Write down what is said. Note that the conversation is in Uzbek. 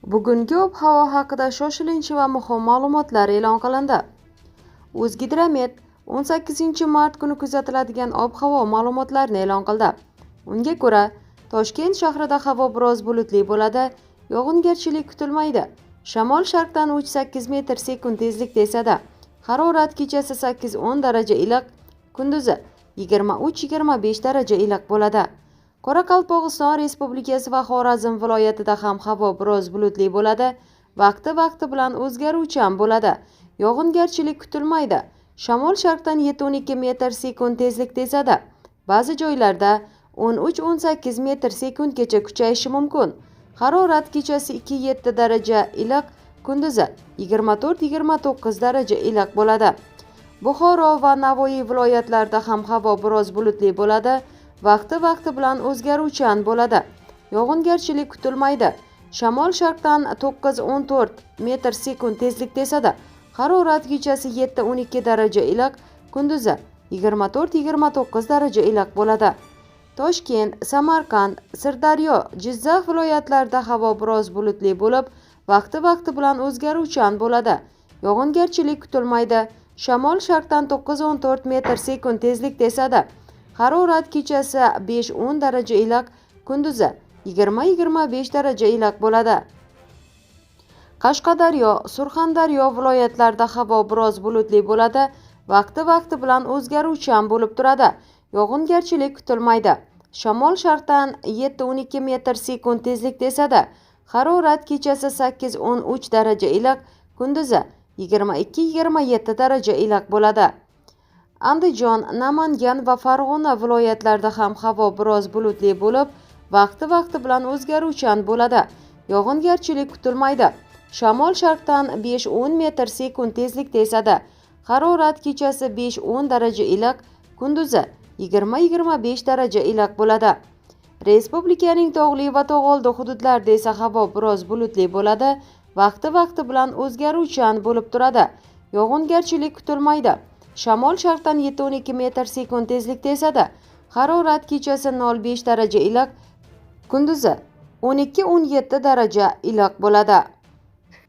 Bugungi ob-havo haqida shoshilinch va muhim ma'lumotlar e'lon qilindi. O'zgidromet 18 mart kuni kuzatiladigan ob-havo ma'lumotlarini e'lon qildi. Unga ko'ra, Toshkent shahrida havo biroz bulutli bo'ladi, yog'ingarchilik kutilmaydi. Shamol sharqdan 3-8 metr sekund tezlikda esadi. Harorat kechasi 8-10 daraja iliq, kunduzi 23-25 daraja iliq bo'ladi. Qoraqalpog'iston Respublikasi va Xorazm viloyatida ham havo biroz bulutli bo'ladi, vaqti bilan o'zgaruvchan bo'ladi. Yog'ingarchilik kutilmaydi. Shamol sharqdan 7-12 metr sekund tezlikda esadi. Ba'zi joylarda 13-18 metr sekundgacha kuchayishi mumkin. Harorat kechasi 2-7 daraja iliq, kunduzi 24-29 daraja iliq bo'ladi. Buxoro va Navoiy viloyatlarida ham havo biroz bulutli bo'ladi. Vaqti bilan o'zgaruvchan bo'ladi. Yog'ingarchilik kutilmaydi. Shamol sharqdan 9-14 metr sekund tezlikda esadi. Harorat kechasi 7-12 daraja iliq, kunduzi 24-29 daraja iliq bo'ladi. Toshkent, Samarqand, Sirdaryo, Jizzax viloyatlarida havo biroz bulutli bo'lib, vaqti bilan o'zgaruvchan bo'ladi. Yog'ingarchilik kutilmaydi. Shamol sharqdan 9-14 metr sekund tezlikda esadi. Harorat kechasi 5-10 daraja iliq, kunduzi 20-25 daraja iliq bo'ladi. Qashqadaryo, Surxondaryo viloyatlarida havo biroz bulutli bo'ladi, vaqti bilan o'zgaruvchan bo'lib turadi. Yog'ingarchilik kutilmaydi. Shamol sharqdan 7-12 metr sekund tezlikda esadi. Harorat kechasi 8-13 daraja iliq, kunduzi 22-27 daraja iliq bo'ladi. Andijon, Namangan va Farg'ona viloyatlarida ham havo biroz bulutli bo'lib, vaqti bilan o'zgaruvchan bo'ladi. Yog'ingarchilik kutilmaydi. Shamol sharqdan 5-10 metr sekund tezlikda esadi. Harorat kechasi 5-10 daraja iliq, kunduzi 20-25 daraja iliq bo'ladi. Respublikaning tog'li va tog'oldi hududlarida esa havo biroz bulutli bo'ladi, vaqti bilan o'zgaruvchan bo'lib turadi. Yog'ingarchilik kutilmaydi. Shamol sharqdan 7-12 metr sekund tezlikda esadi. Harorat kechasi 0-5 daraja iliq, kunduzi 12-17 daraja iliq bo'ladi.